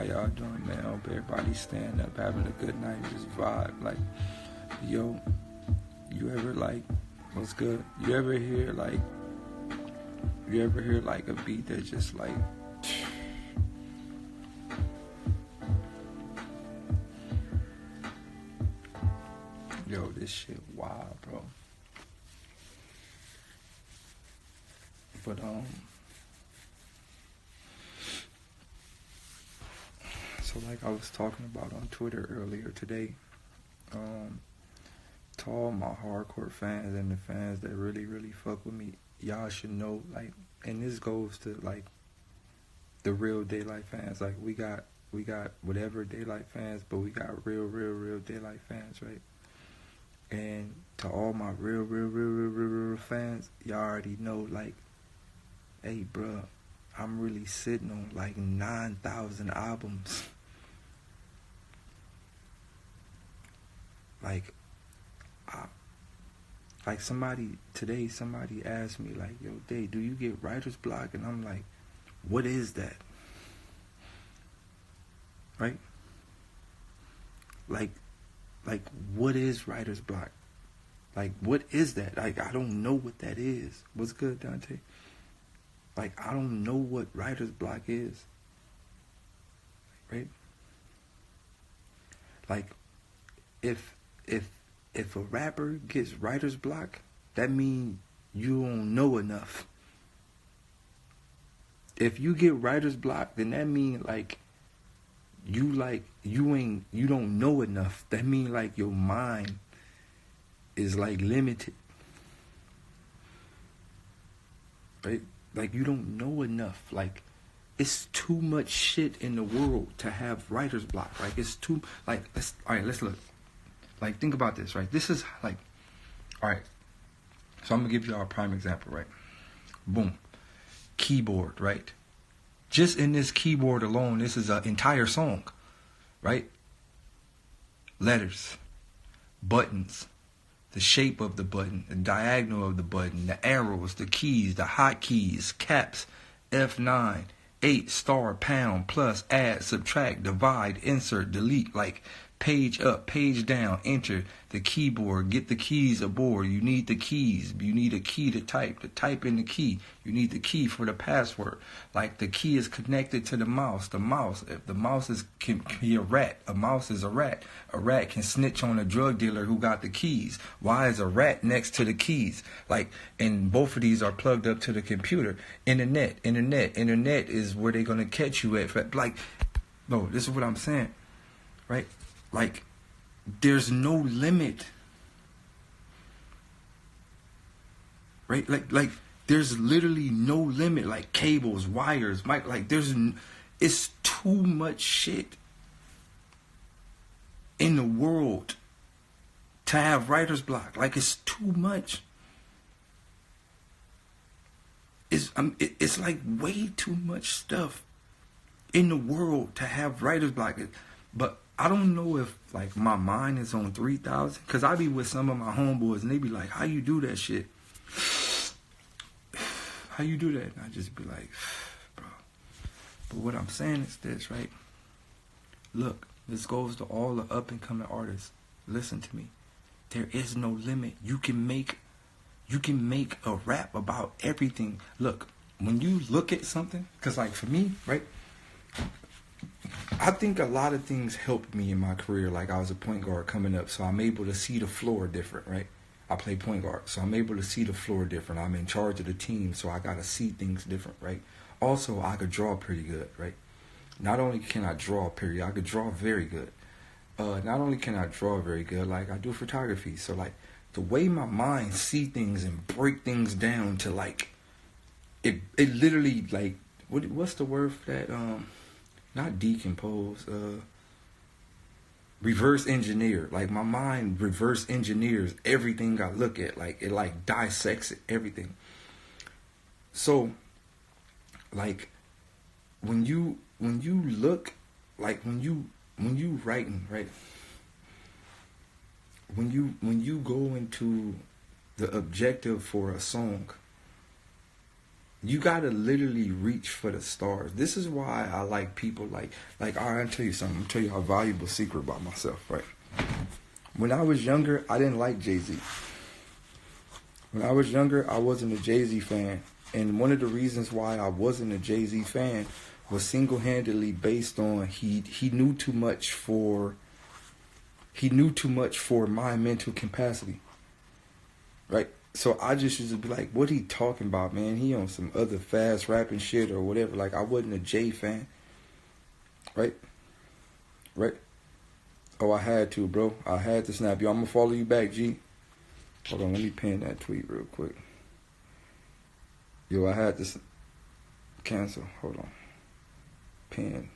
How y'all doing, man? Hope everybody stand up, having a good night, just vibe. Like, yo, you ever like, what's good? You ever hear like a beat that just like, yo, this shit wild, bro. But so like I was talking about on Twitter earlier today, to all my hardcore fans and the fans that really, really fuck with me, y'all should know, like, and this goes to like the real Daylyt fans. Like we got whatever Daylyt fans, but we got real Daylyt fans, right? And to all my real fans, y'all already know, like, hey, bruh, I'm really sitting on like 9,000 albums. Like somebody asked me, like, yo, Day, do you get writer's block? And I'm like, what is that? Right? Like, what is writer's block? Like, what is that? Like, I don't know what that is. What's good, Dante? Like, I don't know what writer's block is. Right? Like, if a rapper gets writer's block, that means you don't know enough. If you get writer's block, then that means you don't know enough. That means like your mind is like limited. Right? Like you don't know enough. Like it's too much shit in the world to have writer's block. Like it's too let's look. Like, think about this, right? This is like, all right. So I'm gonna give y'all a prime example, right? Boom, keyboard, right? Just in this keyboard alone, this is an entire song, right? Letters, buttons, the shape of the button, the diagonal of the button, the arrows, the keys, the hotkeys, caps, F9, 8, star, pound, plus, add, subtract, divide, insert, delete, like page up, page down, enter the keyboard, get the keys aboard. You need the keys. You need a key to type in the key. You need the key for the password. Like the key is connected to the mouse. If the mouse can be a rat, a mouse is a rat. A rat can snitch on a drug dealer who got the keys. Why is a rat next to the keys? Like, and both of these are plugged up to the computer. Internet is where they're gonna catch you at. Like, no, this is what I'm saying, right? Like, there's no limit, right? Like, there's literally no limit. Like cables, wires, mic. Like, it's too much shit in the world to have writer's block. Like, it's too much. It's like way too much stuff in the world to have writer's block. But I don't know if like my mind is on 3,000, cause I be with some of my homeboys and they be like, "How you do that shit? How you do that?" And I just be like, "Bro." But what I'm saying is this, right? Look, this goes to all the up and coming artists. Listen to me. There is no limit. You can make a rap about everything. Look, when you look at something, cause like for me, right? I think a lot of things helped me in my career. Like I was a point guard coming up, so I'm able to see the floor different, right? I play point guard, so I'm able to see the floor different. I'm in charge of the team, so I got to see things different, right? Also, I could draw pretty good, right? Not only can I draw, period, I could draw very good. Not only can I draw very good, like I do photography. So like the way my mind see things and break things down to like, it literally like, what's the word for that? Not decompose, reverse engineer. Like my mind reverse engineers everything I look at. Like it like dissects it, everything. So like when you look, like when you writing, right? When you go into the objective for a song, You gotta literally reach for the stars. This is why I like people like all right, I'll tell you something. I'll tell you a valuable secret about myself, right? When I was younger, I didn't like Jay-Z. When I was younger, I wasn't a Jay-Z fan. And one of the reasons why I wasn't a Jay-Z fan was single-handedly based on he knew too much for my mental capacity. Right? So I just used to be like, what he talking about, man? He on some other fast rapping shit or whatever. Like, I wasn't a Jay fan. Right? Right? Oh, I had to, bro. I had to snap you. I'm going to follow you back, G. Hold on, let me pin that tweet real quick. Yo, I had to cancel. Hold on. Pin.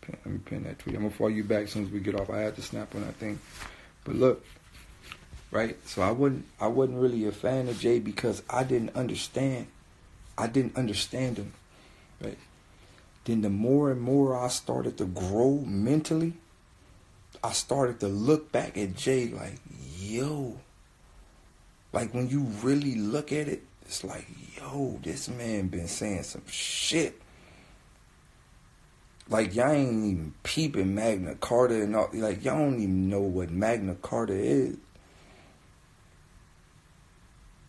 Let me pin that tweet. I'm going to follow you back as soon as we get off. I had to snap on that thing. But look, right? So I wasn't really a fan of Jay because I didn't understand. I didn't understand him, right? Then the more and more I started to grow mentally, I started to look back at Jay like, yo. Like, when you really look at it, it's like, yo, this man been saying some shit. Like, y'all ain't even peeping Magna Carta and all. Like, y'all don't even know what Magna Carta is.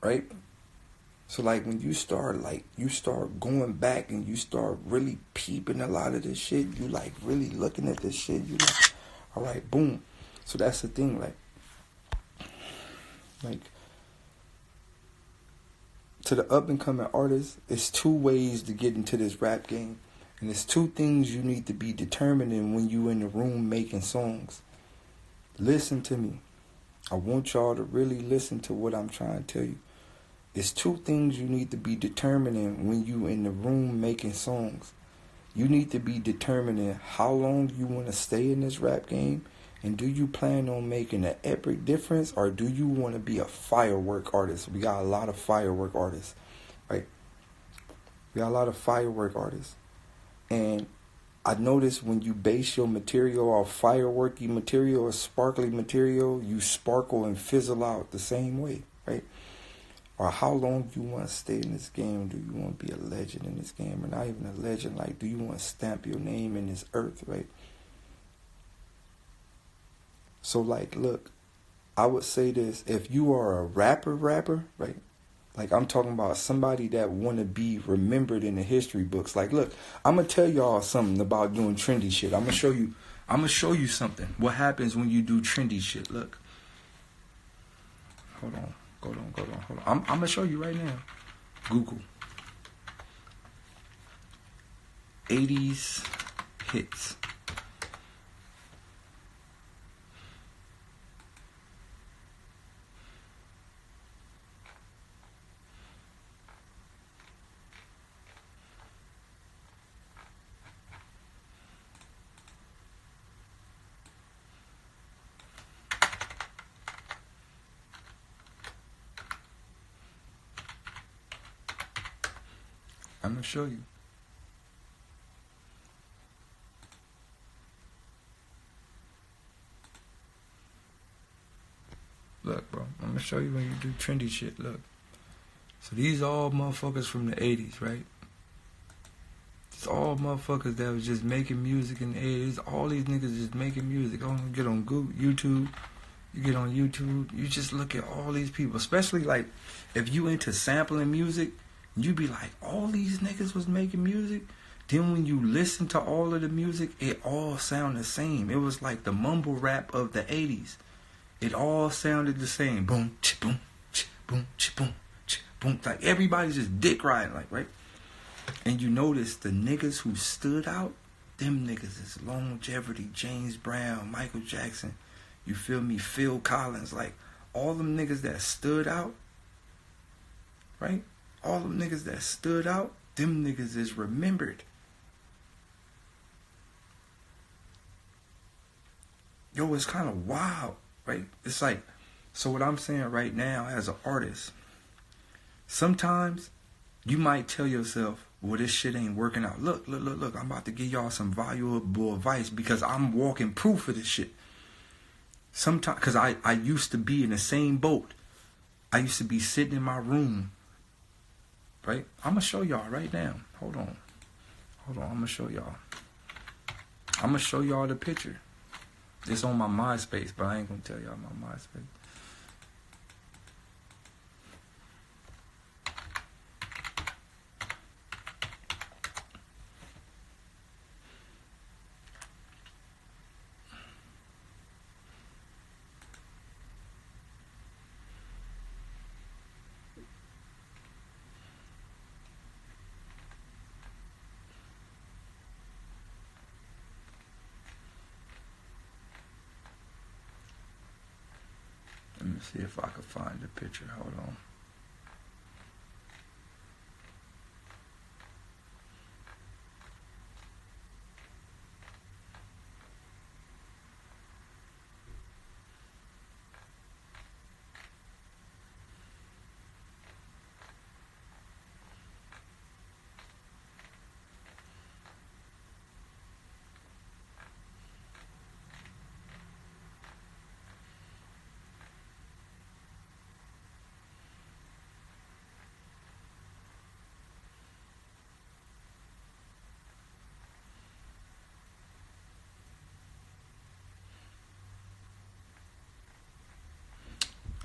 Right? So, like, when you start going back and you start really peeping a lot of this shit, you, like, really looking at this shit, you like, all right, boom. So that's the thing, like, to the up-and-coming artists, it's two ways to get into this rap game. And it's two things you need to be determining when you in the room making songs. Listen to me. I want y'all to really listen to what I'm trying to tell you. It's two things you need to be determining when you in the room making songs. You need to be determining how long you want to stay in this rap game, and do you plan on making an epic difference, or do you want to be a firework artist? We got a lot of firework artists, right? We got a lot of firework artists. And I noticed when you base your material off fireworky material or sparkly material, you sparkle and fizzle out the same way, right? Or how long do you want to stay in this game? Do you want to be a legend in this game? Or not even a legend, like, do you want to stamp your name in this earth, right? So, like, look, I would say this. If you are a rapper, right? Like, I'm talking about somebody that want to be remembered in the history books. Like, look, I'm going to tell y'all something about doing trendy shit. I'm going to show you something. What happens when you do trendy shit. Look. Hold on. I'm going to show you right now. Google. 80s hits. I'm going to show you. Look, bro. I'm going to show you when you do trendy shit. Look. So these all motherfuckers from the 80s, right? It's all motherfuckers that was just making music in the 80s. All these niggas just making music. Oh, get on Google, YouTube. You get on YouTube. You just look at all these people. Especially, like, if you into sampling music, you be like, all these niggas was making music. Then when you listen to all of the music, it all sounded the same. It was like the mumble rap of the 80s. It all sounded the same. Boom, boom, boom, boom, boom. Like, everybody's just dick riding, like, right? And you notice the niggas who stood out, them niggas is Longevity, James Brown, Michael Jackson, you feel me, Phil Collins. Like, all them niggas that stood out, right? All them niggas that stood out, them niggas is remembered. Yo, it's kind of wild, right? It's like, so what I'm saying right now as an artist, sometimes you might tell yourself, well, this shit ain't working out. Look, I'm about to give y'all some valuable advice because I'm walking proof of this shit. Sometimes, because I used to be in the same boat. I used to be sitting in my room right? I'm going to show y'all right now. Hold on. I'm going to show y'all. I'm going to show y'all the picture. It's on my MySpace, but I ain't going to tell y'all my MySpace. Let me see if I can find the picture. Hold on.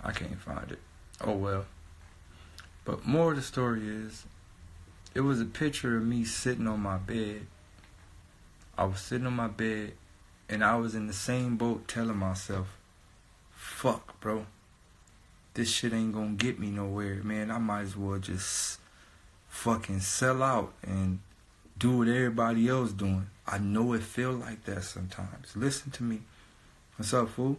I can't find it. Oh well. But more of the story is, it was a picture of me sitting on my bed. I was sitting on my bed, and I was in the same boat telling myself, fuck, bro. This shit ain't gonna get me nowhere, man. I might as well just fucking sell out and do what everybody else doing. I know it feel like that sometimes. Listen to me. What's up, fool?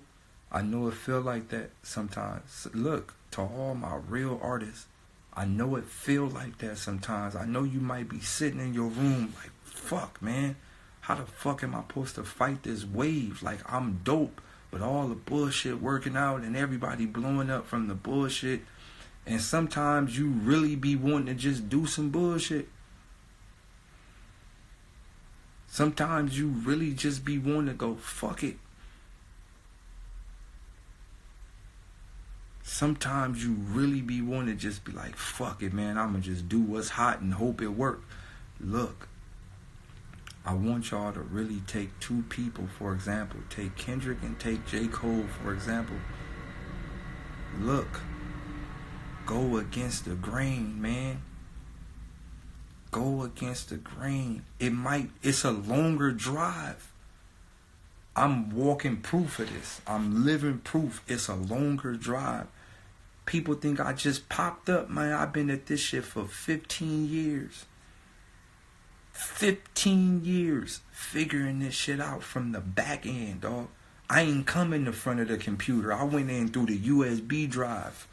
I know it feel like that sometimes. Look, to all my real artists, I know it feel like that sometimes. I know you might be sitting in your room like, fuck, man. How the fuck am I supposed to fight this wave? Like, I'm dope, but all the bullshit working out and everybody blowing up from the bullshit. And sometimes you really be wanting to just do some bullshit. Sometimes you really just be wanting to go, fuck it. Sometimes you really be wanting to just be like, fuck it, man. I'm going to just do what's hot and hope it work. Look, I want y'all to really take two people, for example. Take Kendrick and take J. Cole, for example. Look, go against the grain, man. Go against the grain. It's a longer drive. I'm walking proof of this. I'm living proof. It's a longer drive. People think I just popped up, man. I've been at this shit for 15 years. 15 years figuring this shit out from the back end, dog. I ain't come in the front of the computer. I went in through the USB drive.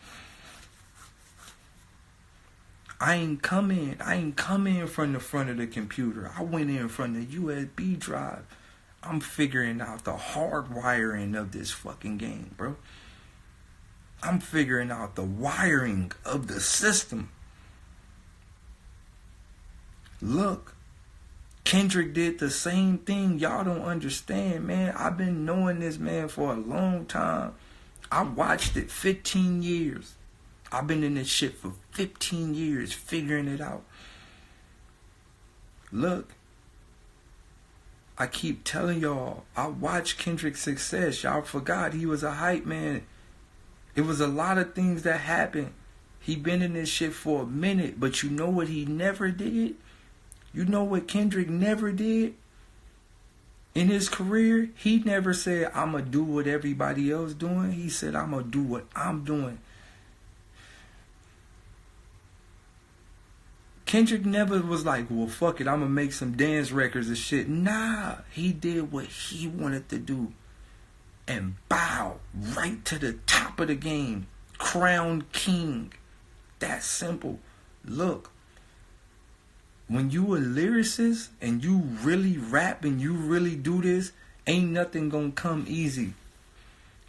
I ain't come in from the front of the computer. I went in from the USB drive. I'm figuring out the hard wiring of this fucking game, bro. I'm figuring out the wiring of the system. Look, Kendrick did the same thing. Y'all don't understand, man. I've been knowing this man for a long time. I watched it 15 years. I've been in this shit for 15 years figuring it out. Look, I keep telling y'all, I watched Kendrick's success. Y'all forgot he was a hype man. It was a lot of things that happened. He been in this shit for a minute, but you know what he never did? You know what Kendrick never did? In his career, he never said, I'm going to do what everybody else doing. He said, I'm going to do what I'm doing. Kendrick never was like, well, fuck it, I'm going to make some dance records and shit. Nah, he did what he wanted to do. And bow right to the top of the game. Crowned king. That simple. Look, when you a lyricist and you really rap and you really do this, ain't nothing gonna come easy.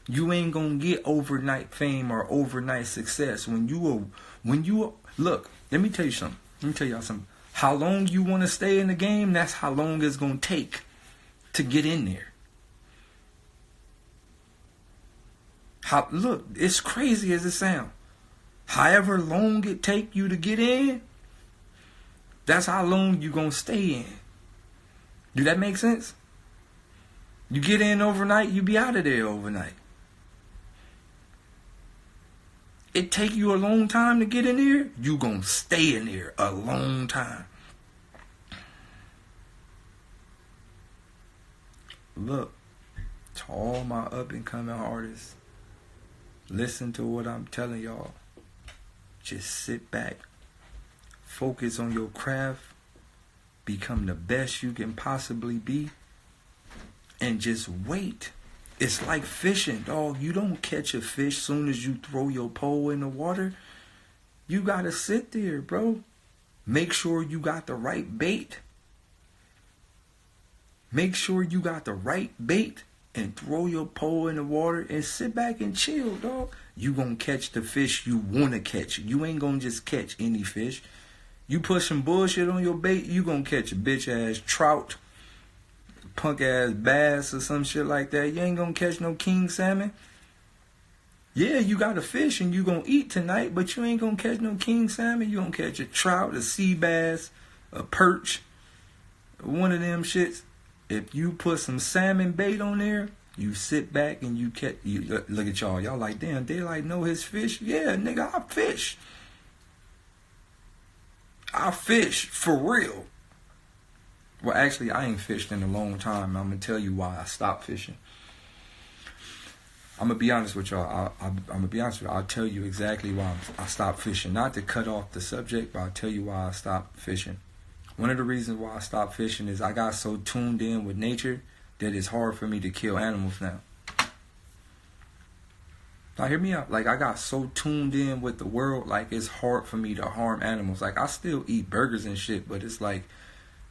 You ain't gonna get overnight fame or overnight success. Look, let me tell you something. Let me tell y'all something. How long you want to stay in the game, that's how long it's gonna take to get in there. Look, it's crazy as it sounds. However long it take you to get in, That's how long you gonna stay in. Do that make sense? You get in overnight, you be out of there overnight. It take you a long time to get in there, you gonna stay in there a long time. Look, to all my up and coming artists, listen to what I'm telling y'all. Just sit back, focus on your craft, become the best you can possibly be, and just wait. It's like fishing, dog. You don't catch a fish soon as you throw your pole in the water. You gotta sit there, bro. Make sure you got the right bait. Make sure you got the right bait and throw your pole in the water and sit back and chill, dog. You gonna catch the fish you wanna catch. You ain't gonna just catch any fish. You put some bullshit on your bait, you gonna catch a bitch ass trout, punk ass bass or some shit like that. You ain't gonna catch no king salmon. Yeah, you got a fish and you gonna eat tonight, but you ain't gonna catch no king salmon. You gonna catch a trout, a sea bass, a perch, one of them shits. If you put some salmon bait on there, you sit back and you catch. You look at y'all. Y'all like, damn, Daylyt know his fish. Yeah, nigga, I fish. I fish for real. Well, actually, I ain't fished in a long time. I'm gonna tell you why I stopped fishing. I'm gonna be honest with y'all. I'm gonna be honest with y'all. I'll tell you exactly why I stopped fishing. Not to cut off the subject, but I'll tell you why I stopped fishing. One of the reasons why I stopped fishing is I got so tuned in with nature that it's hard for me to kill animals now. Now hear me out. Like, I got so tuned in with the world, like it's hard for me to harm animals. Like, I still eat burgers and shit, but it's like,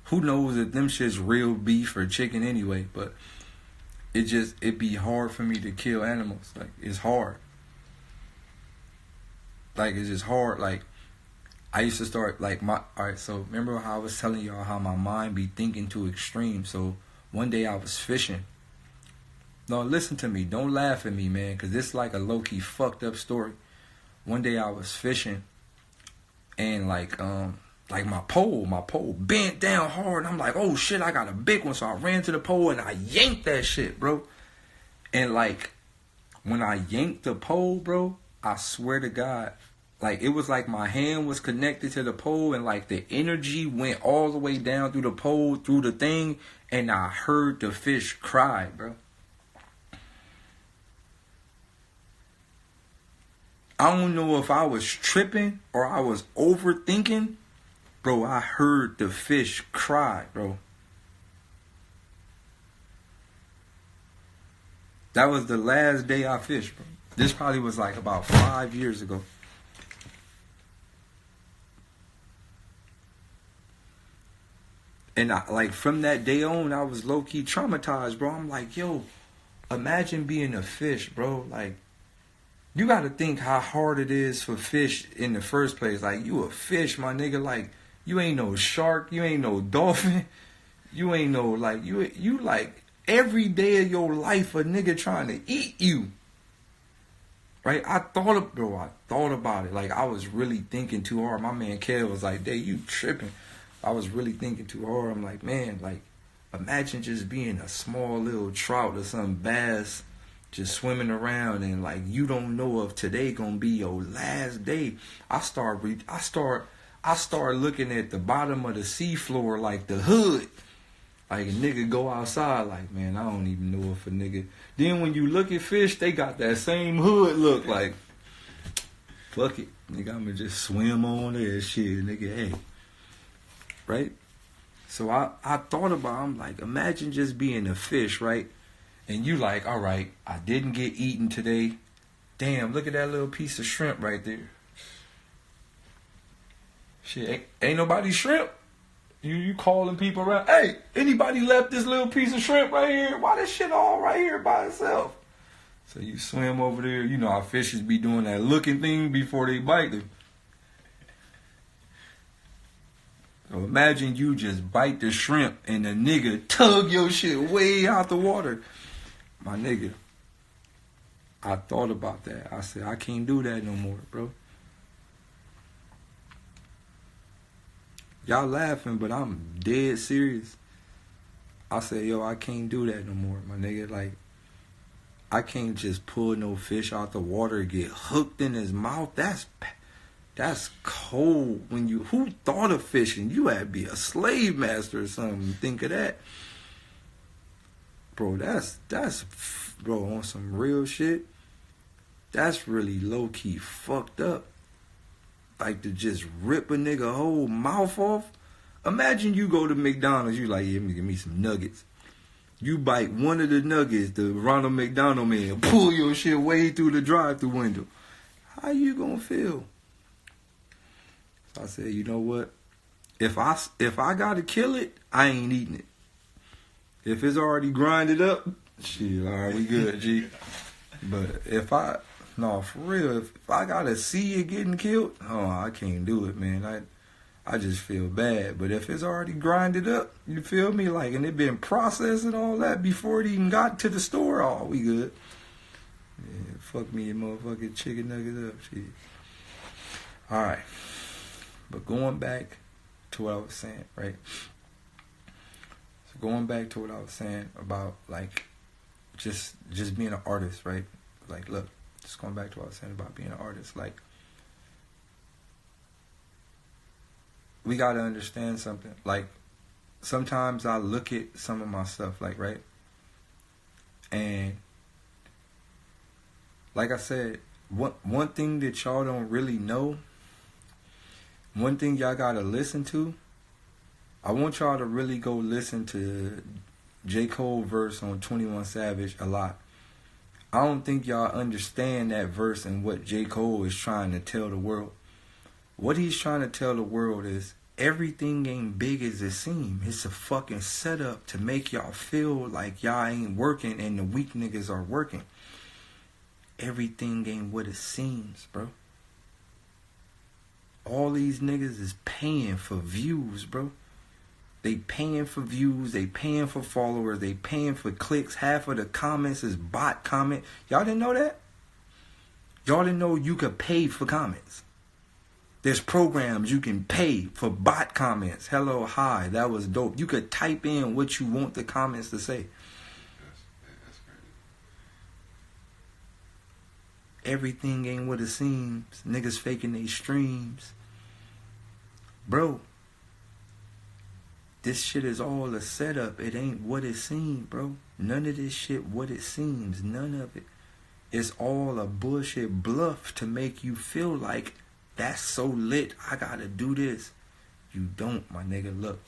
who knows if them shit's real beef or chicken anyway. But it be hard for me to kill animals. Like, it's hard. Like, it's just hard. Like, I used to start, like, alright, so remember how I was telling y'all how my mind be thinking to extreme. So one day I was fishing. No, listen to me. Don't laugh at me, man, because this is like a low-key fucked up story. One day I was fishing, and like my pole bent down hard, and I'm like, oh shit, I got a big one. So I ran to the pole and I yanked that shit, bro. And like, when I yanked the pole, bro, I swear to God, like, it was like my hand was connected to the pole, and like the energy went all the way down through the pole, through the thing, and I heard the fish cry, bro. I don't know if I was tripping or I was overthinking. Bro, I heard the fish cry, bro. That was the last day I fished, bro. This probably was like about 5 years ago. And like, from that day on, I was low-key traumatized, bro. I'm like, yo, imagine being a fish, bro. Like, you got to think how hard it is for fish in the first place. Like, you a fish, my nigga. Like, you ain't no shark. You ain't no dolphin. You ain't no, like, you like, every day of your life, a nigga trying to eat you. Right? I thought about it. Like, I was really thinking too hard. My man Kel was like, "Day, you tripping." I was really thinking too hard. I'm like, man, like, imagine just being a small little trout or some bass just swimming around, and like, you don't know if today gonna be your last day. I start looking at the bottom of the seafloor like the hood. Like, a nigga go outside like, man, I don't even know if a nigga. Then when you look at fish, they got that same hood look. Like, fuck it, nigga, I'ma just swim on there, shit, nigga, hey. Right? So I thought about, I'm like, imagine just being a fish, right? And you like, all right, I didn't get eaten today. Damn, look at that little piece of shrimp right there. Shit, ain't nobody shrimp. You calling people around, hey, anybody left this little piece of shrimp right here? Why this shit all right here by itself? So you swim over there. You know how fishes be doing that looking thing before they bite them. So imagine you just bite the shrimp and the nigga tug your shit way out the water. My nigga, I thought about that. I said, I can't do that no more, bro. Y'all laughing, but I'm dead serious. I said, yo, I can't do that no more, my nigga. Like, I can't just pull no fish out the water and get hooked in his mouth. That's cold. When you, who thought of fishing? You had to be a slave master or something. Think of that. Bro, that's bro, on some real shit. That's really low-key fucked up. Like, to just rip a nigga whole mouth off. Imagine you go to McDonald's, you like, yeah, give me some nuggets. You bite one of the nuggets, the Ronald McDonald man, pull your shit way through the drive-thru window. How you gonna feel? So I said, you know what? If I gotta kill it, I ain't eating it. If it's already grinded up, shit, alright, we good, G. But for real, if I gotta see it getting killed, oh, I can't do it, man. I just feel bad. But if it's already grinded up, you feel me? Like, and it been processed and all that before it even got to the store, oh, we good. Yeah, fuck me, motherfucking chicken nuggets up, shit. Alright. But going back to what I was saying, right? So going back to what I was saying about, like, just being an artist, right? Like, look, just going back to what I was saying about being an artist, like, we gotta understand something. Like, sometimes I look at some of my stuff, like, right? And, like I said, one thing that y'all don't really know, one thing y'all gotta listen to, I want y'all to really go listen to J. Cole verse on 21 Savage a lot. I don't think y'all understand that verse and what J. Cole is trying to tell the world. What he's trying to tell the world is everything ain't big as it seems. It's a fucking setup to make y'all feel like y'all ain't working and the weak niggas are working. Everything ain't what it seems, bro. All these niggas is paying for views, bro. They paying for views, they paying for followers, they paying for clicks. Half of the comments is bot comment. Y'all didn't know that? Y'all didn't know you could pay for comments. There's programs you can pay for bot comments. Hello, hi, that was dope. You could type in what you want the comments to say. That's crazy. Everything ain't what it seems. Niggas faking they streams. Bro, this shit is all a setup. It ain't what it seems, bro. None of this shit what it seems. None of it. It's all a bullshit bluff to make you feel like that's so lit, I gotta do this. You don't, my nigga. Look,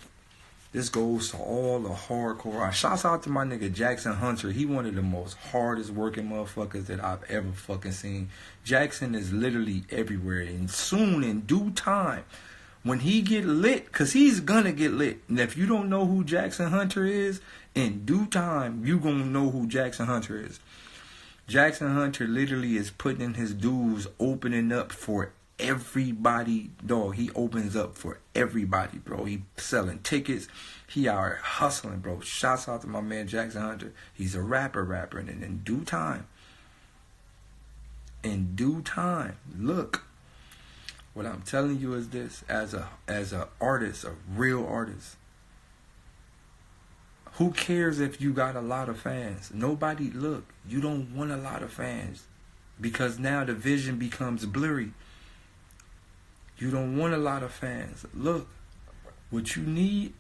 this goes to all the hardcore. Shouts out to my nigga Jackson Hunter. He one of the most hardest working motherfuckers that I've ever fucking seen. Jackson is literally everywhere. And soon, in due time, when he get lit, because he's gonna get lit. And if you don't know who Jackson Hunter is, in due time, you gonna know who Jackson Hunter is. Jackson Hunter literally is putting in his dues, opening up for everybody, dog. He opens up for everybody, bro. He selling tickets. He out here hustling, bro. Shouts out to my man Jackson Hunter. He's a rapper, and in due time, look, what I'm telling you is this: as a artist, a real artist, who cares if you got a lot of fans? Nobody. Look, you don't want a lot of fans because now the vision becomes blurry. You don't want a lot of fans. Look, what you need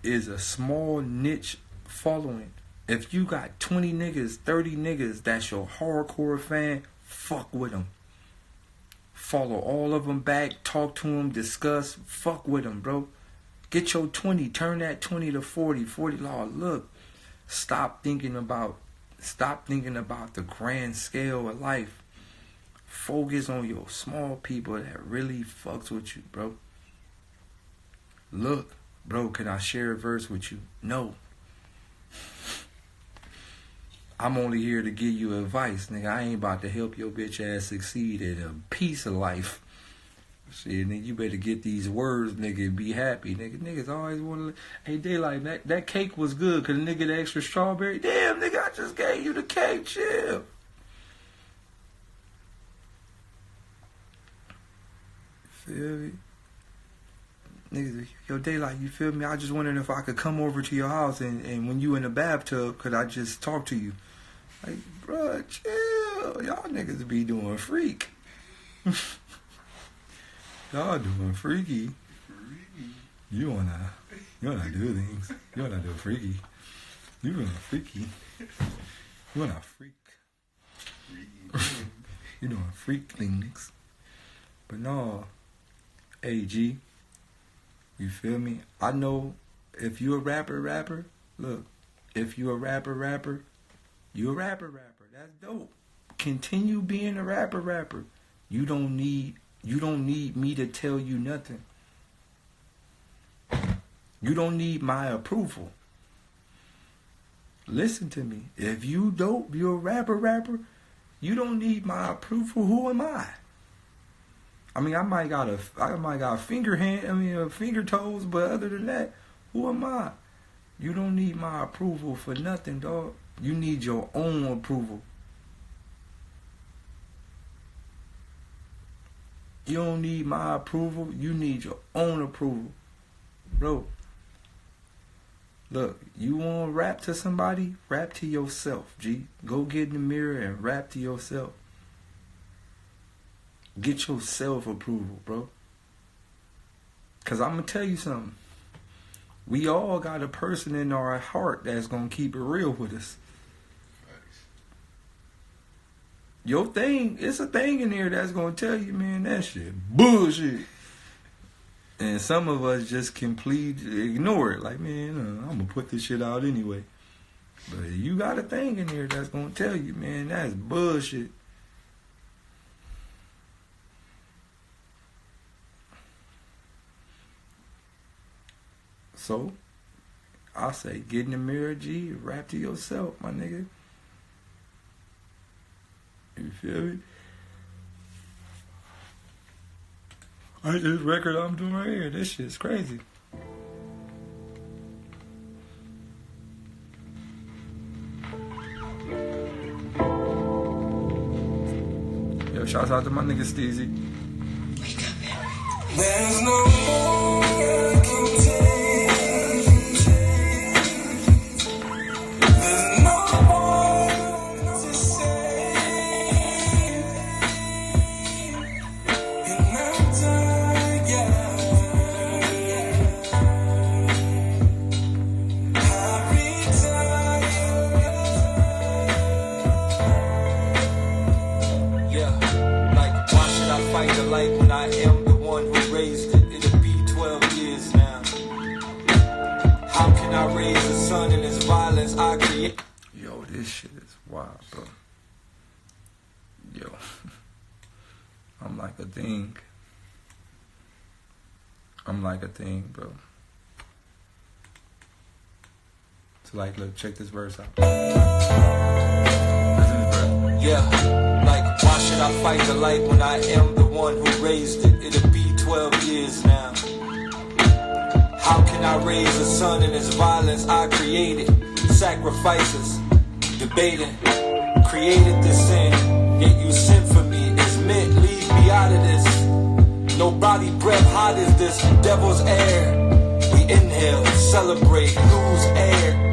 is a small niche following. If you got 20 niggas, 30 niggas, that's your hardcore fan, fuck with them. Follow all of them back, talk to them, discuss, fuck with them, bro. Get your 20, turn that 20 to 40, 40 law. Look, stop thinking about the grand scale of life. Focus on your small people that really fucks with you, bro. Look, bro, can I share a verse with you? No. I'm only here to give you advice, nigga. I ain't about to help your bitch ass succeed in a piece of life. Shit, nigga, you better get these words, nigga, and be happy, nigga. Niggas always want to, hey, Daylyt, that cake was good, cause nigga, the extra strawberry. Damn, nigga, I just gave you the cake, chill. Feel me? niggas, yo, Daylyt, you feel me? I just wondering if I could come over to your house and when you in the bathtub, could I just talk to you? Like, bruh, chill. Y'all niggas be doing freak. Y'all doing freaky. You wanna do things. You wanna do freaky. You wanna freaky. You wanna freak. You doing freak things. But no, AG, you feel me? I know if you a rapper, look, if you a rapper, you a rapper. That's dope. Continue being a rapper. You don't need me to tell you nothing. You don't need my approval. Listen to me. If you dope, you're a rapper, you don't need my approval. Who am I? I mean, I might got finger toes, but other than that, who am I? You don't need my approval for nothing, dog. You need your own approval. You don't need my approval. You need your own approval. Bro, look, you want to rap to somebody? Rap to yourself, G. Go get in the mirror and rap to yourself. Get your self-approval, bro. Because I'm going to tell you something. We all got a person in our heart that's going to keep it real with us. Your thing, it's a thing in there that's going to tell you, man, that shit bullshit. And some of us just completely ignore it. Like, man, I'm going to put this shit out anyway. But you got a thing in there that's going to tell you, man, that's bullshit. So, I say, get in the mirror, G, rap to yourself, my nigga. You feel me? This record I'm doing right here, this shit's crazy. Yo, shouts out to my nigga Steezy. There's no more I can take. There's no more to say. And I'm tired. I retire. Yeah, like why should I fight the light when I am the one who raised it? It'll be 12 years now. How can I raise a son in this violence I create? Yo, this shit is wild, bro. Yo, I'm like a thing. Bro. So like, look, check this verse out. Listen to this verse. Yeah, like why should I fight the light when I am the one who raised it? It'll be 12 years now. How can I raise a son in this violence I created? Sacrifices, debating, created this sin. Yet you sent for me, it's meant, leave me out of this. Nobody breath hot as this, devil's air. We inhale, celebrate, lose air.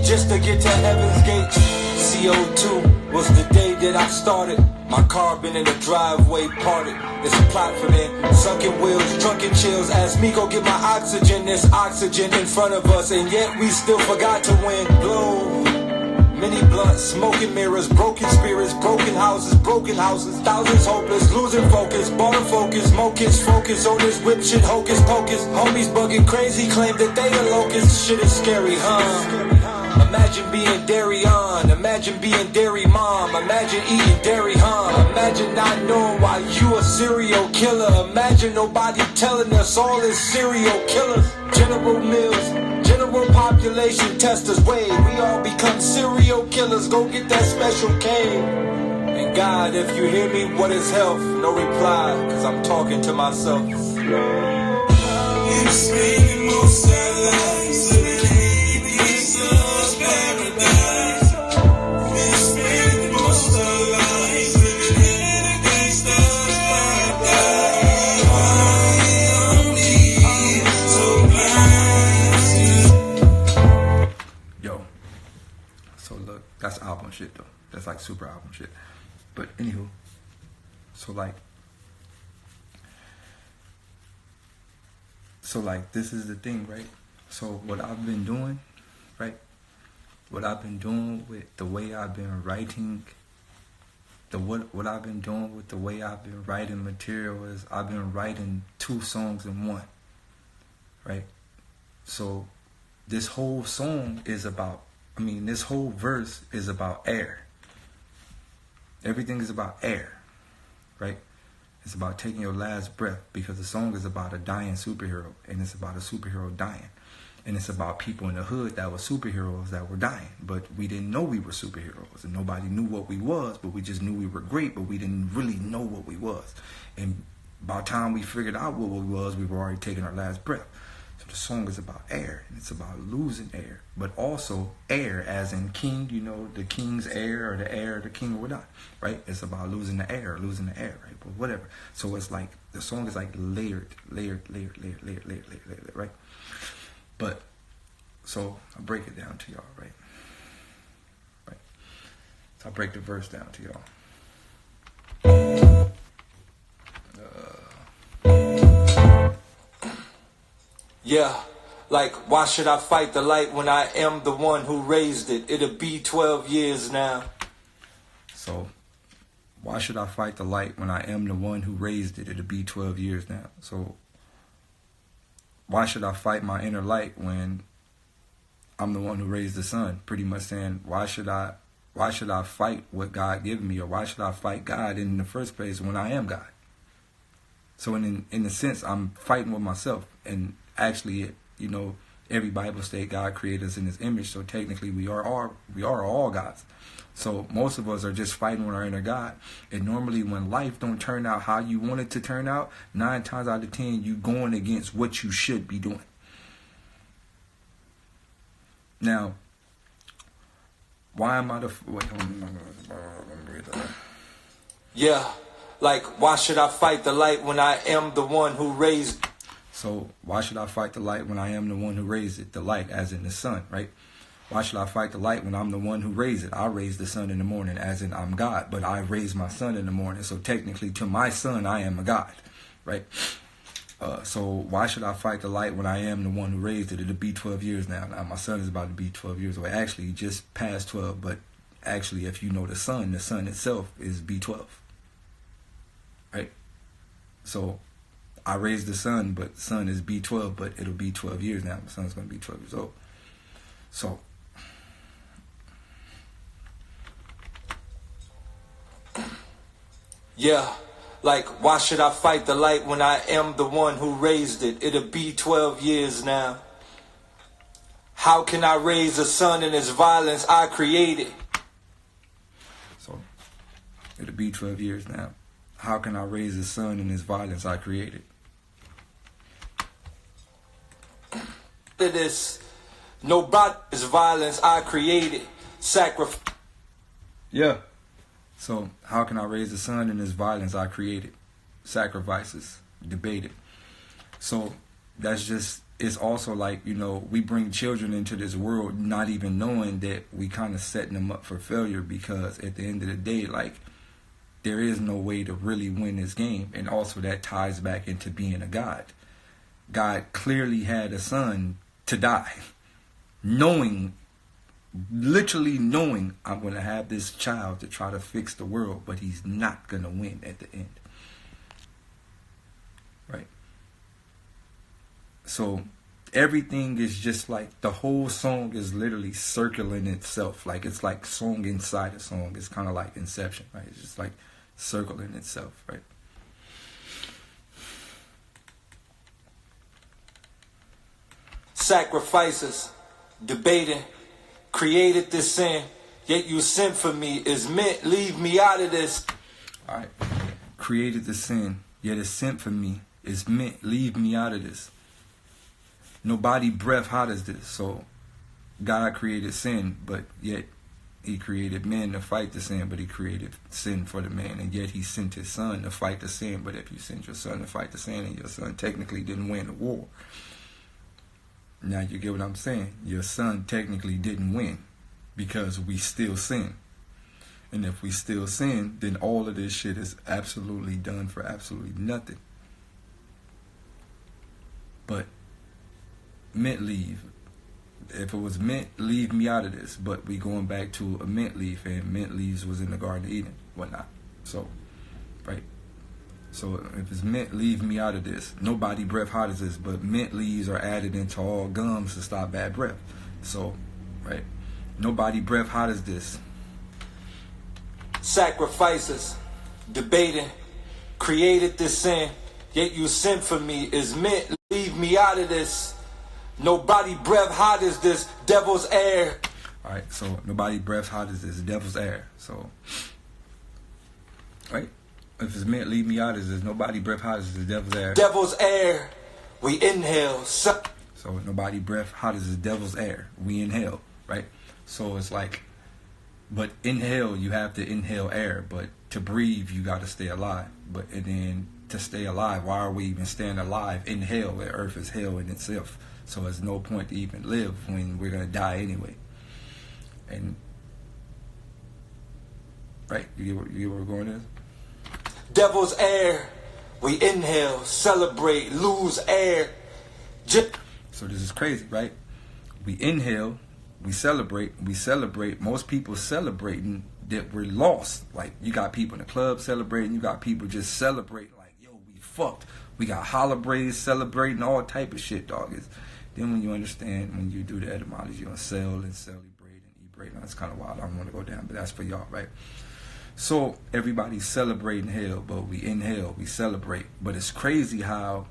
Just to get to heaven's gates. CO2 was the day that I started. My car been in the driveway parted. It's a plot for them. Sunken wheels, drunken chills. Ask me go get my oxygen. There's oxygen in front of us, and yet we still forgot to win. Blow. Many blunts, smoking mirrors, broken spirits, broken houses, thousands hopeless, losing focus, bought a focus, more kids focus on this whip shit, hocus pocus. Homies bugging crazy, claim that they the locust. Shit is scary, huh? Imagine being Darion, imagine being Dairy Mom, imagine eating dairy, huh? Imagine not knowing why you a serial killer. Imagine nobody telling us all is serial killers. General Mills, general population testers, wait, we all become serial killers. Go get that special K. And God, if you hear me, what is health? No reply, cause I'm talking to myself. You spend most of our lives living in gangsta's paradise. We spend most of our lives living in a gangsta's paradise. Why only like super album shit. But anywho, so like this is the thing, right? So what I've been doing, right? What I've been doing with the way I've been writing, what I've been doing with the way I've been writing material is I've been writing 2 songs in one, right? So this whole song is about, this whole verse is about air. Everything is about air, right? It's about taking your last breath, because the song is about a dying superhero, and it's about a superhero dying. And it's about people in the hood that were superheroes that were dying, but we didn't know we were superheroes, and nobody knew what we was, but we just knew we were great, but we didn't really know what we was. And by the time we figured out what we was, we were already taking our last breath. So the song is about air, and it's about losing air, but also air as in king, the king's heir, or the heir of the king or whatnot, right? It's about losing the air, right? But whatever. So it's like, the song is like layered, right? But, so I'll break it down to y'all, right? Right. So I'll break the verse down to y'all. Yeah, like, why should I fight the light when I am the one who raised it? It'll be 12 years now. So, why should I fight the light when I am the one who raised it? It'll be 12 years now. So, why should I fight my inner light when I'm the one who raised the sun? Pretty much saying, why should I fight what God gave me, or why should I fight God in the first place when I am God? So in a sense, I'm fighting with myself. And actually, every Bible state God created us in His image. So technically, we are all gods. So most of us are just fighting with our inner God. And normally when life don't turn out how you want it to turn out, 9 times out of 10, you going against what you should be doing. Now, why am I Yeah, like, why should I fight the light when I am the one who raised it? So why should I fight the light when I am the one who raised it? The light as in the sun, right? Why should I fight the light when I'm the one who raised it? I raised the sun in the morning, as in I'm God, but I raised my son in the morning. So technically, to my son, I am a God, right? So why should I fight the light when I am the one who raised it? It'll be 12 years now. Now, my son is about to be 12 years away. Actually, just past 12, but actually, if you know the sun itself is B12, right? So I raised the sun, but sun is B12, but it'll be 12 years now. My son's going to be 12 years old. So, yeah, like, why should I fight the light when I am the one who raised it? It'll be 12 years now. How can I raise a son in his violence I created? So, it'll be 12 years now. How can I raise a son in his violence I created? This, nobody's violence I created. Sacrifice. Yeah. So, how can I raise a son in his violence I created? Sacrifices. Debated. So, that's just, it's also like, we bring children into this world not even knowing that we kind of setting them up for failure, because at the end of the day, like, there is no way to really win this game. And also that ties back into being a God. God clearly had a son to die, literally knowing I'm going to have this child to try to fix the world, but he's not going to win at the end. Right? So everything is just like, the whole song is literally circling itself. Like, it's like song inside a song. It's kind of like Inception, right? It's just like circling itself, right? Sacrifices, debating, created this sin, yet you sent for me, is meant, leave me out of this. All right. Created the sin, yet is sent for me, is meant, leave me out of this. Nobody breath hot as this. So God created sin, but yet He created men to fight the sin, but He created sin for the man, and yet He sent His son to fight the sin. But if you sent your son to fight the sin, and your son technically didn't win the war, now you get what I'm saying? Your son technically didn't win, because we still sin. And if we still sin, then all of this shit is absolutely done for absolutely nothing. But mint leave. If it was mint, leave me out of this. But we going back to a mint leaf, and mint leaves was in the Garden of Eden, whatnot. So, right. So if it's mint, leave me out of this. Nobody breath hot as this, but mint leaves are added into all gums to stop bad breath. So, right. Nobody breath hot as this. Sacrifices, debating, created this sin, yet you sin for me. Is mint, leave me out of this. Nobody breath hot as this, devil's air. Alright, so nobody breath hot as this, devil's air. So, right? If it's mint, leave me out as this, nobody breath hot as this, devil's air. Devil's air, we inhale. So nobody breath hot as this, devil's air. We inhale, right? So it's like, but inhale, you have to inhale air, but to breathe, you got to stay alive. But and then to stay alive, why are we even staying alive? Inhale, the earth is hell in itself. So there's no point to even live when we're going to die anyway. And, right? You get where we're going is? Devil's air, we inhale, celebrate, lose air. So this is crazy, right? We inhale, we celebrate. Most people celebrating that we're lost. Like, you got people in the club celebrating, you got people just celebrating like, yo, we fucked. We got holidays celebrating, all type of shit, dog. Then when you understand, when you do the etymology on sell and celebrate and ebrate, now it's kind of wild. I don't want to go down, but that's for y'all, right? So everybody's celebrating hell, but we inhale, we celebrate. But it's crazy how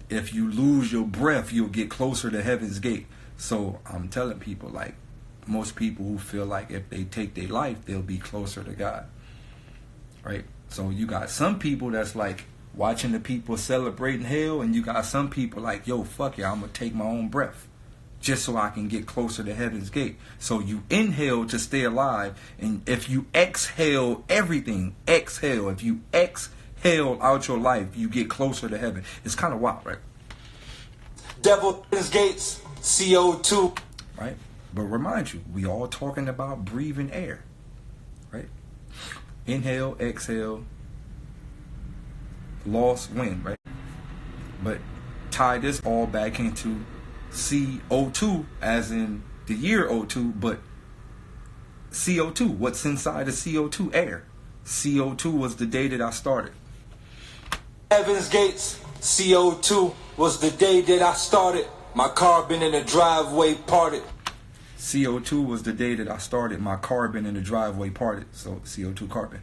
if you lose your breath, you'll get closer to heaven's gate. So I'm telling people, like, most people who feel like if they take their life, they'll be closer to God, right? So you got some people that's like, watching the people celebrating hell, and you got some people like, yo, fuck yeah, I'm gonna take my own breath just so I can get closer to heaven's gate. So you inhale to stay alive, and if you exhale everything, exhale, if you exhale out your life, you get closer to heaven. It's kind of wild, right? Devil's gates, CO2. Right? But remind you, we all talking about breathing air, right? Inhale, exhale, loss, win, right? But tie this all back into CO2, as in the year O2, but CO2, what's inside of CO2? Air. CO2 was the day that I started. Heaven's gates, CO2 was the day that I started. My carbon in the driveway parted. CO2 was the day that I started. My carbon in the driveway parted. So CO2 carbon.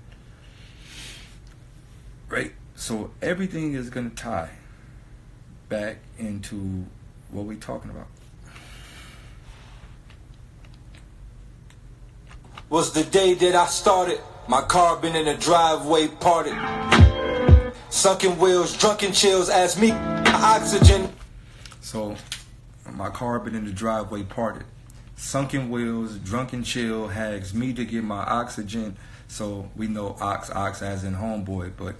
Right? So everything is going to tie back into what we're talking about. Was the day that I started. My carbon in the driveway parted. Sunken wheels, drunken chills, ask me oxygen. So my carbon in the driveway parted. Sunken wheels, drunken chill, hags me to get my oxygen. So we know ox as in homeboy, but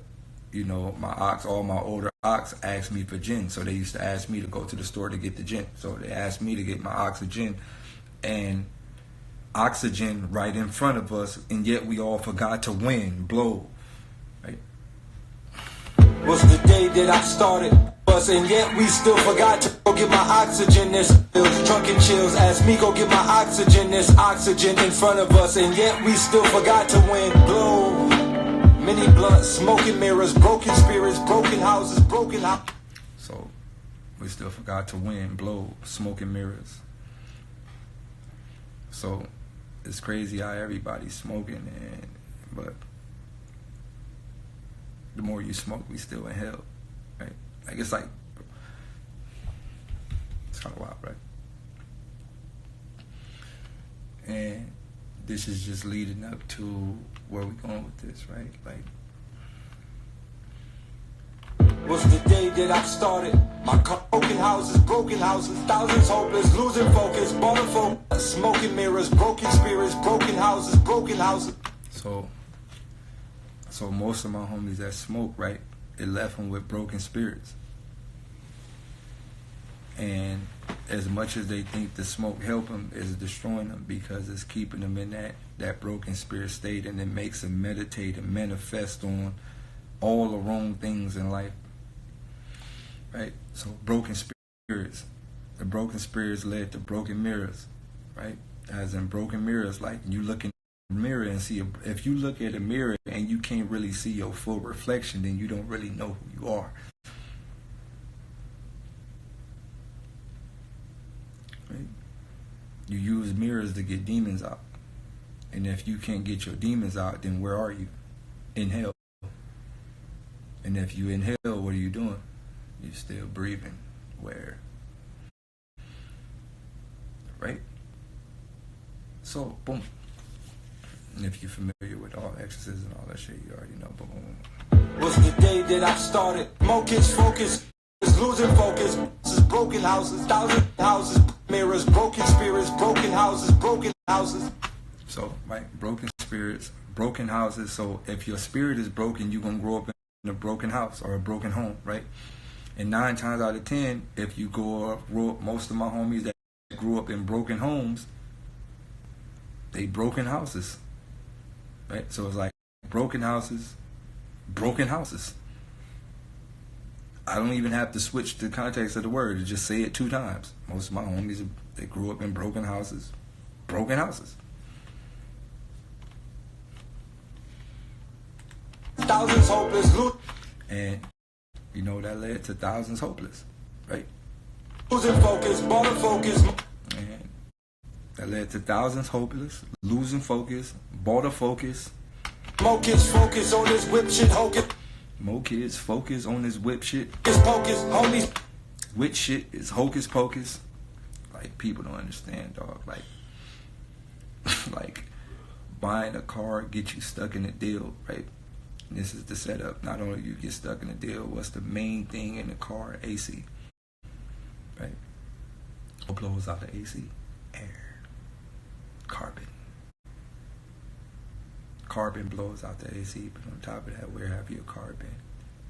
you know, my ox, all my older ox asked me for gin. So they used to ask me to go to the store to get the gin. So they asked me to get my oxygen, and oxygen right in front of us, and yet we all forgot to win, blow, right? Was the day that I started us, and yet we still forgot to go get my oxygen. This feels drunken chills, ask me go get my oxygen. This oxygen in front of us, and yet we still forgot to win, blow. Many blunts, smoking mirrors, broken spirits, broken houses, broken house. So we still forgot to win, blow, smoking mirrors. So it's crazy how everybody's smoking, but the more you smoke, we still in hell, right? Like it's kind of wild, right? And this is just leading up to where we going with this, right? Like, was the day that I started. My broken houses, thousands hopeless, losing focus, bottom focus, smoking mirrors, broken spirits, broken houses, broken houses. So most of my homies that smoke, right, it left them with broken spirits. And as much as they think the smoke help them, it's destroying them, because it's keeping them in that that broken spirit state, and it makes them meditate and manifest on all the wrong things in life. Right? So broken spirits. The broken spirits led to broken mirrors. Right? As in broken mirrors, like you look in the mirror and see, if you look at a mirror and you can't really see your full reflection, then you don't really know who you are. Right? You use mirrors to get demons out. And if you can't get your demons out, then where are you? In hell. And if you in hell, what are you doing? You're still breathing. Where? Right? So, boom. And if you're familiar with all exorcisms and all that shit, you already know. Boom, boom, boom. Was the day that I started. More kids focus is losing focus. This is broken houses, thousand houses, mirrors, broken spirits, broken houses, broken houses. So, right, broken spirits, broken houses. So, if your spirit is broken, you're going to grow up in a broken house or a broken home, right? And 9 times out of 10, if you grow up, most of my homies that grew up in broken homes, they broken houses, right? So, it's like broken houses, broken houses. I don't even have to switch the context of the word. Just say it 2 times. Most of my homies, they grew up in broken houses, broken houses. Thousands hopeless, And you know that led to thousands hopeless, right? losing focus, bought a focus. And that led to thousands hopeless, losing focus, bought a focus. More kids focus on this whip shit, hocus. More kids focus on this whip shit. It's focus, homies. Which shit is hocus pocus. Like, people don't understand, dog. Like, like buying a car get you stuck in a deal, right? And this is the setup. Not only you get stuck in a deal, what's the main thing in the car? AC, right? What blows out the AC? Air. Carbon. Carbon blows out the AC, but on top of that, where have your car been?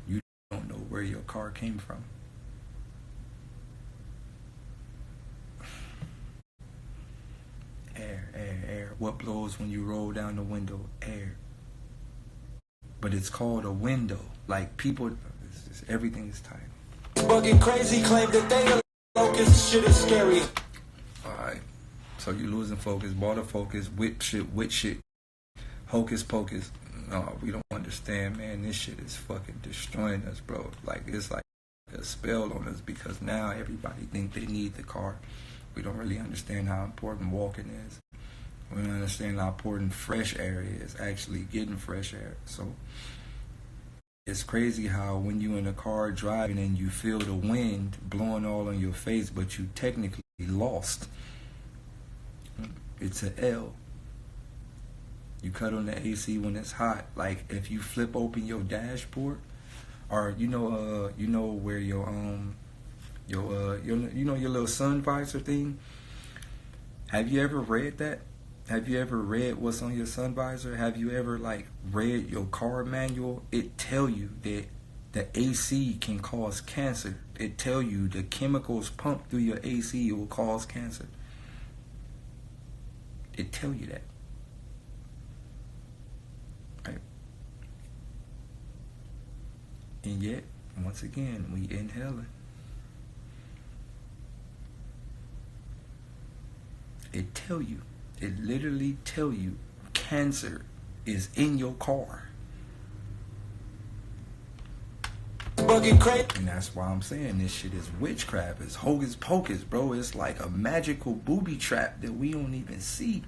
You don't know where your car came from. Air, air, air. What blows when you roll down the window? Air. But it's called a window. Like, people, everything is tight. Bugging crazy, claim that they are locust. Shit is scary. Alright. So you losing focus, bought a focus, whip shit, wit shit. Hocus pocus. No, we don't understand, man. This shit is fucking destroying us, bro. Like, it's like a spell on us, because now everybody think they need the car. We don't really understand how important walking is. We don't understand how important fresh air is, actually getting fresh air. So it's crazy how when you in a car driving and you feel the wind blowing all on your face, but you technically lost. It's an L. You cut on the AC when it's hot. Like, if you flip open your dashboard, or you know where your little sun visor thing. Have you ever read that? Have you ever read what's on your sun visor? Have you ever read your car manual? It tell you that the AC can cause cancer. It tell you the chemicals pumped through your AC will cause cancer. It tell you that. Right? And yet, once again, we inhaling. It tell you. It literally tell you cancer is in your car. And that's why I'm saying this shit is witchcraft. It's hocus pocus, bro. It's like a magical booby trap that we don't even see.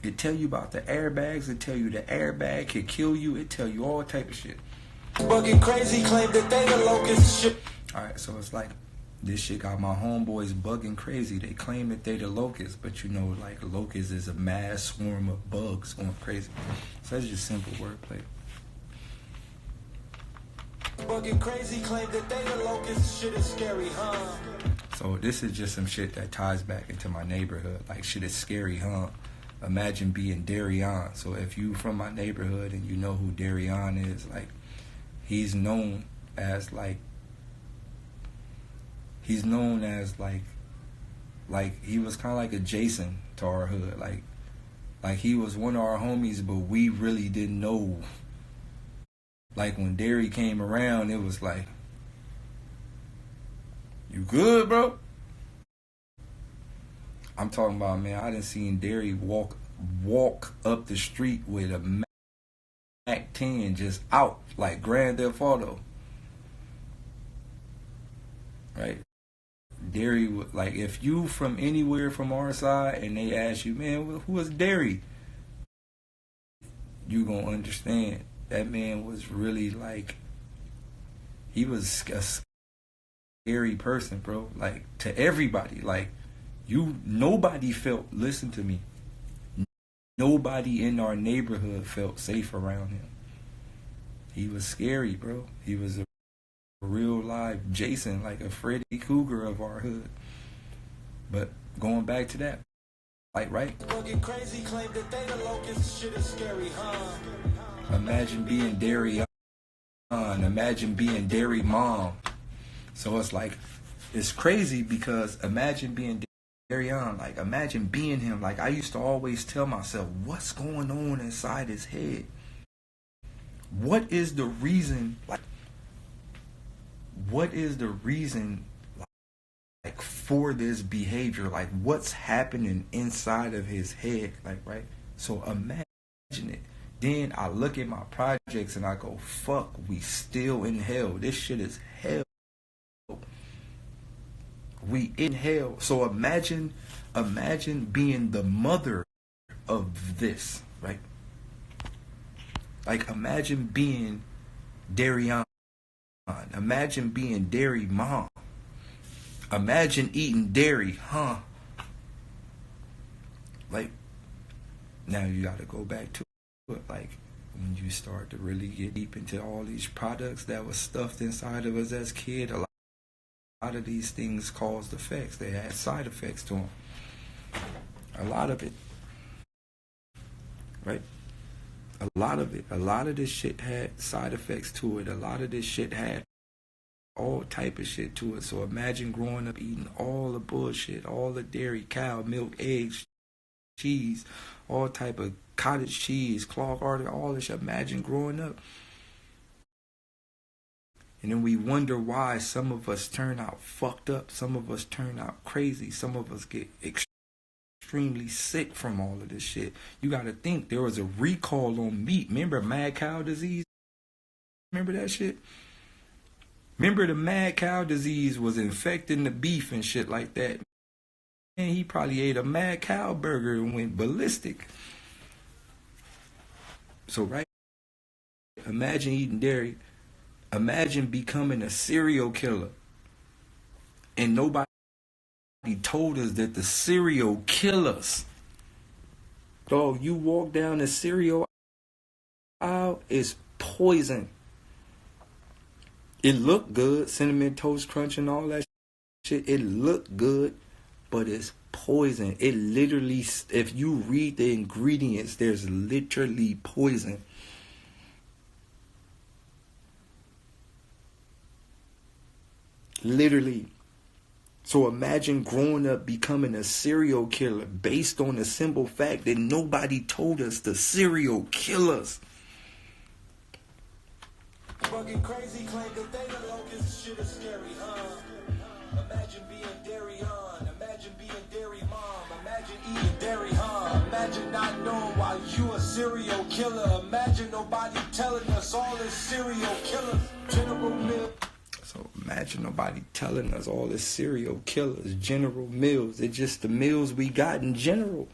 It tell you about the airbags. It tell you the airbag could kill you. It tell you all type of shit. Bugging crazy, claim that they the locust. Shit. Alright, so it's like, this shit got my homeboys bugging crazy. They claim that they the locusts, but you know, like, locust is a mass swarm of bugs going crazy. So that's just simple wordplay. Bugging crazy, claim that they the locust. Shit is scary, huh? So this is just some shit that ties back into my neighborhood. Like, shit is scary, huh? Imagine being Darion. So if you from my neighborhood and you know who Darion is, like, he's known as like he was kind of like a Jason to our hood. Like, Like, he was one of our homies, but we really didn't know. Like, when Dary came around, it was like, you good, bro? I'm talking about, man, I done seen Dary walk up the street with a Mac 10 just out, like Grand Theft Auto. Right? Dary, like, if you from anywhere from our side and they ask you, man, who is Dary? You gonna understand that man was really like, he was a scary person, bro. Like, to everybody. Like, nobody felt, listen to me, nobody in our neighborhood felt safe around him. He was scary, bro. He was a real live Jason, like a Freddy Krueger of our hood. But going back to that, like, right? Imagine being Darion. Imagine being Dairy Mom. So it's like, it's crazy because imagine being Darion. Like, imagine being him. Like, I used to always tell myself, what's going on inside his head? What is the reason? Like, what is the reason, like, for this behavior? Like, what's happening inside of his head? Like, right? So imagine it. Then I look at my projects and I go, fuck, we still in hell. This shit is hell. We in hell. So imagine being the mother of this, right? Like, imagine being Darion. Imagine being Dairy Mom. Imagine eating dairy, huh? Like, now you gotta go back to it. Like, when you start to really get deep into all these products that was stuffed inside of us as kids, a lot of these things caused effects. They had side effects to them. A lot of it. Right? A lot of it. A lot of this shit had side effects to it. A lot of this shit had all type of shit to it. So imagine growing up eating all the bullshit, all the dairy, cow, milk, eggs, cheese, all type of cottage cheese, clock art, all this shit. Imagine growing up. And then we wonder why some of us turn out fucked up. Some of us turn out crazy. Some of us get extremely sick from all of this shit. You got to think, there was a recall on meat. Remember mad cow disease? Remember that shit? Remember the mad cow disease was infecting the beef and shit like that. And he probably ate a mad cow burger and went ballistic. So, right? Imagine eating dairy. Imagine becoming a serial killer. And nobody told us that the serial killers, dog, you walk down the cereal aisle, it's poison. It looked good, Cinnamon Toast Crunch and all that shit. It looked good, but it's poison. It literally, if you read the ingredients, there's literally poison. Literally. So imagine growing up becoming a serial killer based on the simple fact that nobody told us the serial killers. Fucking crazy claim that they the locust, shit is scary, huh? Imagine being Darion, imagine being Dairy Mom, imagine eating dairy, huh? Imagine not knowing why you a serial killer. Imagine nobody telling us all this serial killers. General Mills. So imagine nobody telling us all this serial killers, General Mills. It's just the meals we got in general.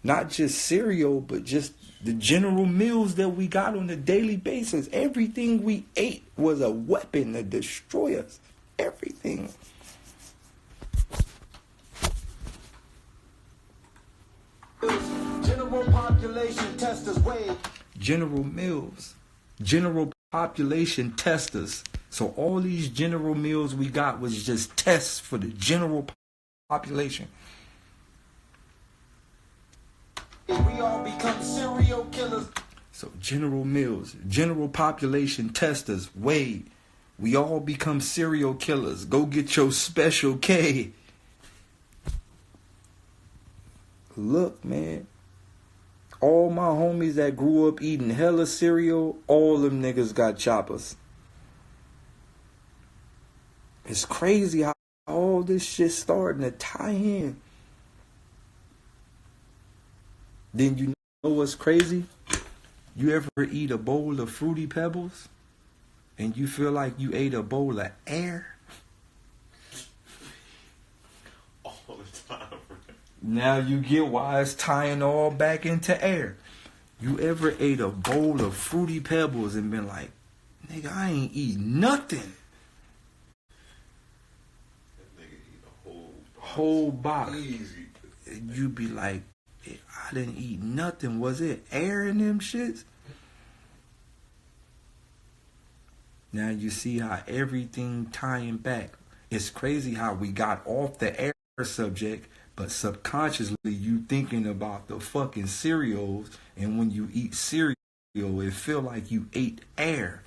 Not just cereal, but just the General Mills that we got on a daily basis. Everything we ate was a weapon to destroy us. Everything. General population testers, wait. General Mills. General population testers. So all these General Mills we got was just tests for the general population. We all become serial killers. So General Mills, general population testers, wait, we all become serial killers. Go get your Special K. Look, man, All my homies that grew up eating hella cereal, all them niggas got choppers. It's crazy how all this shit starting to tie in. Then you know what's crazy? You ever eat a bowl of Fruity Pebbles and you feel like you ate a bowl of air? All the time. Now you get why it's tying all back into air. You ever ate a bowl of Fruity Pebbles and been like, nigga, I ain't eat nothing. That nigga eat a Whole box. Easy. You be like, I didn't eat nothing. Was it air in them shits? Now you see how everything tying back. It's crazy how we got off the air subject, but subconsciously you thinking about the fucking cereals, and when you eat cereal, it feel like you ate air.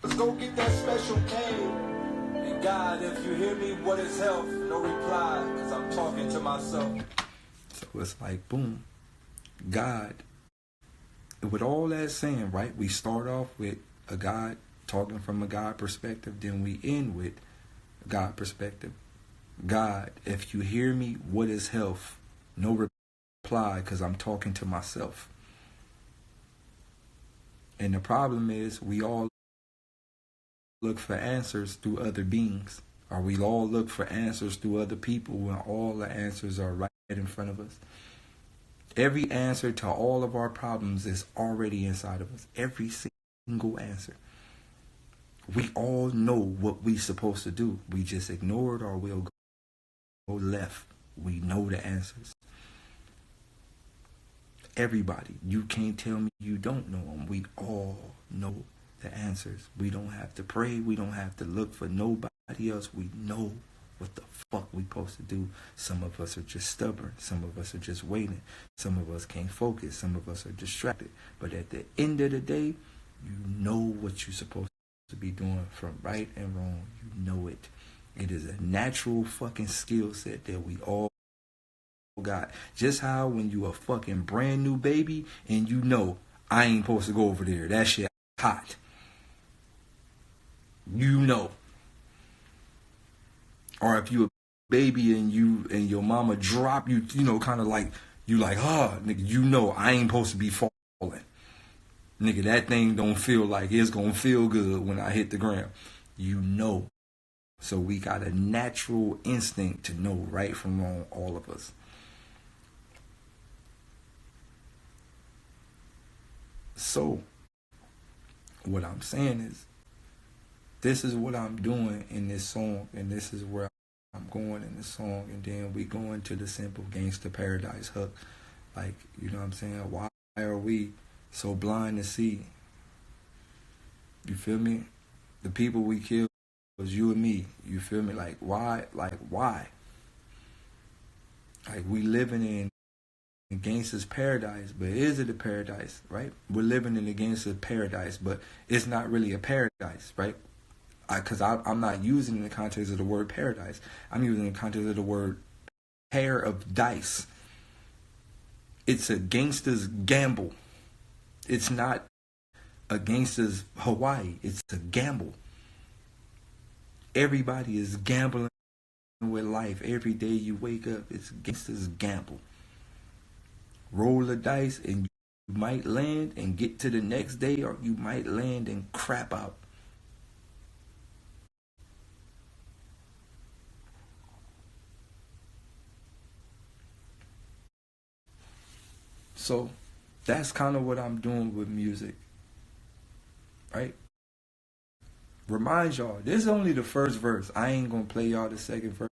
Let's go get that special K. And God, if you hear me, what is health? No reply, cause I'm talking to myself. So it's like, boom, God. With all that saying, right, we start off with a God, talking from a God perspective, then we end with a God perspective. God, if you hear me, what is health? No reply, because I'm talking to myself. And the problem is, we all look for answers through other beings, or we all look for answers through other people when all the answers are right in front of us. Every answer to all of our problems is already inside of us. Every single answer. We all know what we're supposed to do. We just ignore it, or we'll go left. We know the answers. Everybody. You can't tell me you don't know them. We all know the answers. We don't have to pray. We don't have to look for nobody else. We know what the fuck we supposed to do. Some of us are just stubborn. Some of us are just waiting. Some of us can't focus. Some of us are distracted. But at the end of the day, you know what you're supposed to be doing from right and wrong. You know it. It is a natural fucking skill set that we all got. Just how when you a fucking brand new baby and you know, I ain't supposed to go over there. That shit hot. You know. Or if you a baby and you and your mama drop you, you know, kind of like, you like, nigga, you know I ain't supposed to be falling. Nigga, that thing don't feel like it's gonna feel good when I hit the ground. You know. So we got a natural instinct to know right from wrong, all of us. So, what I'm saying is, this is what I'm doing in this song, and this is where I'm going in this song, and then we go into the simple Gangsta Paradise hook. Like, you know what I'm saying? Why are we so blind to see? You feel me? The people we killed was you and me. You feel me? Like, why? Like, why? Like, we living in Gangsta's paradise, but is it a paradise, right? We're living in a Gangsta's paradise, but it's not really a paradise, right? Because I'm not using it in the context of the word paradise. I'm using it in the context of the word pair of dice. It's a gangster's gamble. It's not a gangster's Hawaii. It's a gamble. Everybody is gambling with life. Every day you wake up, it's gangster's gamble. Roll the dice and you might land and get to the next day, or you might land and crap out. So that's kind of what I'm doing with music, right? Remind y'all, this is only the first verse. I ain't gonna play y'all the second verse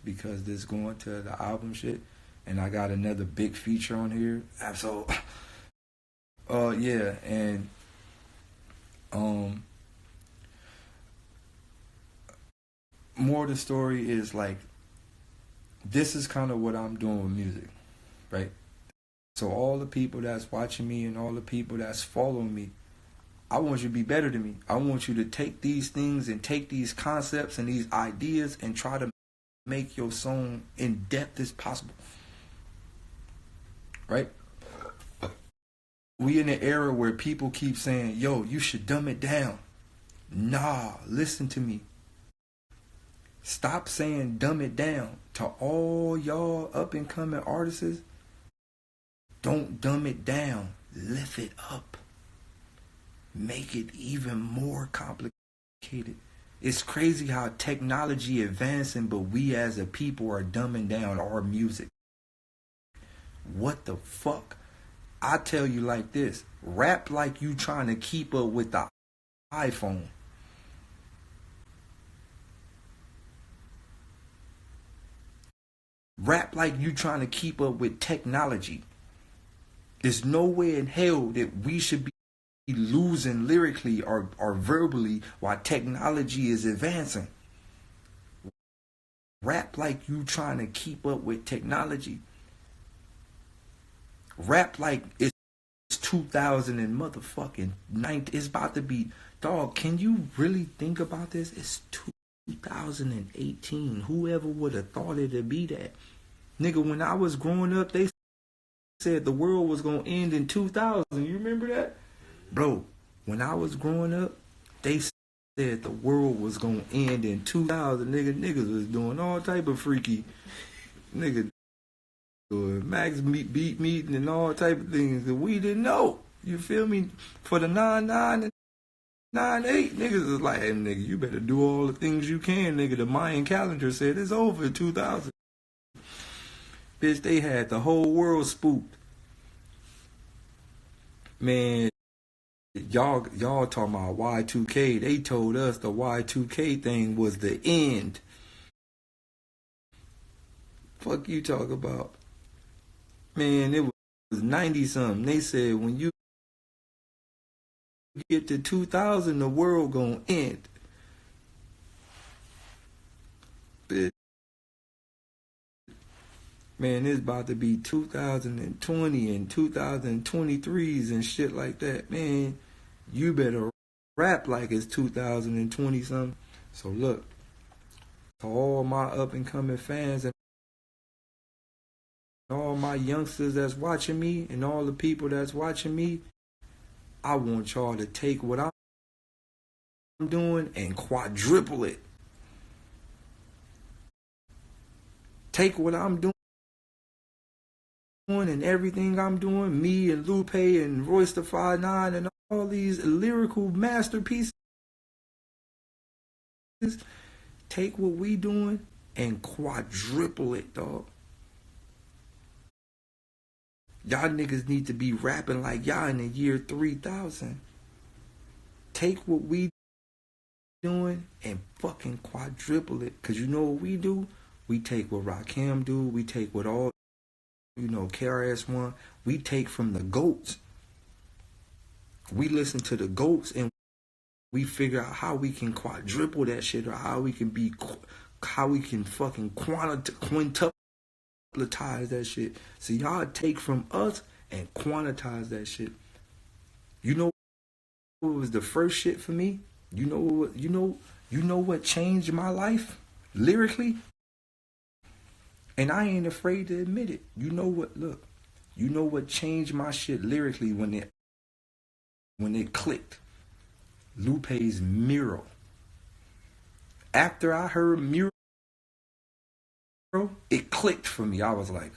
because this going to the album shit, and I got another big feature on here. So, yeah, and more of the story is like, this is kind of what I'm doing with music, right? So all the people that's watching me and all the people that's following me, I want you to be better than me. I want you to take these things and take these concepts and these ideas and try to make your song in depth as possible. Right? We in an era where people keep saying, yo, you should dumb it down. Nah, listen to me. Stop saying dumb it down. To all y'all up and coming artists, don't dumb it down. Lift it up. Make it even more complicated. It's crazy how technology advancing, but we as a people are dumbing down our music. What the fuck? I tell you like this. Rap like you trying to keep up with the iPhone. Rap like you trying to keep up with technology. There's no way in hell that we should be losing lyrically or verbally while technology is advancing. Rap like you trying to keep up with technology. Rap like it's 2000 and motherfucking 90. It's about to be, dog, can you really think about this? It's 2018. Whoever would have thought it'd be that? Nigga, when I was growing up, they said the world was going to end in 2000. You remember that? Bro, when I was growing up, they said the world was going to end in 2000. Niggas was doing all type of freaky, nigga, max beat meeting and all type of things that we didn't know. You feel me? For the 99 and 98, niggas was like, hey, nigga, you better do all the things you can, nigga. The Mayan calendar said it's over in 2000. Bitch, they had the whole world spooked. Man, y'all talking about Y2K. They told us the Y2K thing was the end. Fuck you talk about. Man, it was 90 something. They said when you get to 2000, the world gonna end. Bitch. Man, it's about to be 2020 and 2023s and shit like that. Man, you better rap like it's 2020 something. So look, to all my up and coming fans and all my youngsters that's watching me and all the people that's watching me, I want y'all to take what I'm doing and quadruple it. Take what I'm doing and everything I'm doing, me and Lupe and Royce the 5'9" and all these lyrical masterpieces. Take what we doing and quadruple it, dog. Y'all niggas need to be rapping like y'all in the year 3000. Take what we doing and fucking quadruple it. Cause you know what we do? We take what Rakim do. We take what all, KRS-One. We take from the GOATs. We listen to the GOATs and we figure out how we can quadruple that shit, or how we can fucking quintupletize that shit. So y'all take from us and quantize that shit. You know what was the first shit for me? You know what changed my life lyrically? And I ain't afraid to admit it. You know what changed my shit lyrically when it clicked? Lupe's Mural. After I heard Mural, it clicked for me. I was like,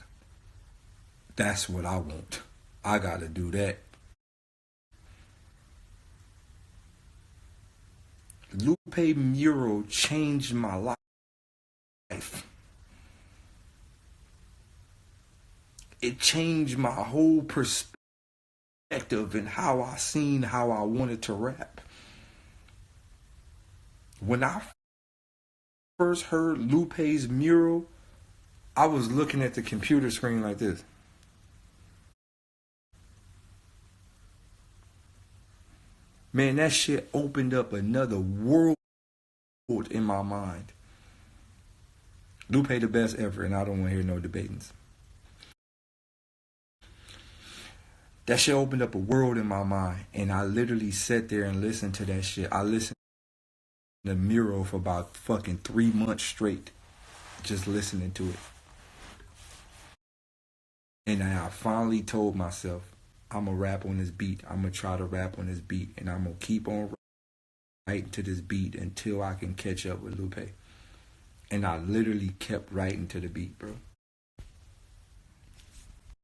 that's what I want. I gotta do that. Lupe Mural changed my life. It changed my whole perspective and how I wanted to rap. When I first heard Lupe's Mural, I was looking at the computer screen like this. Man, that shit opened up another world in my mind. Lupe the best ever, and I don't want to hear no debatings. That shit opened up a world in my mind, and I literally sat there and listened to that shit. I listened to the Miro for about fucking 3 months straight, just listening to it. And I finally told myself, I'm gonna rap on this beat. I'm gonna try to rap on this beat, and I'm gonna keep on writing to this beat until I can catch up with Lupe. And I literally kept writing to the beat, bro.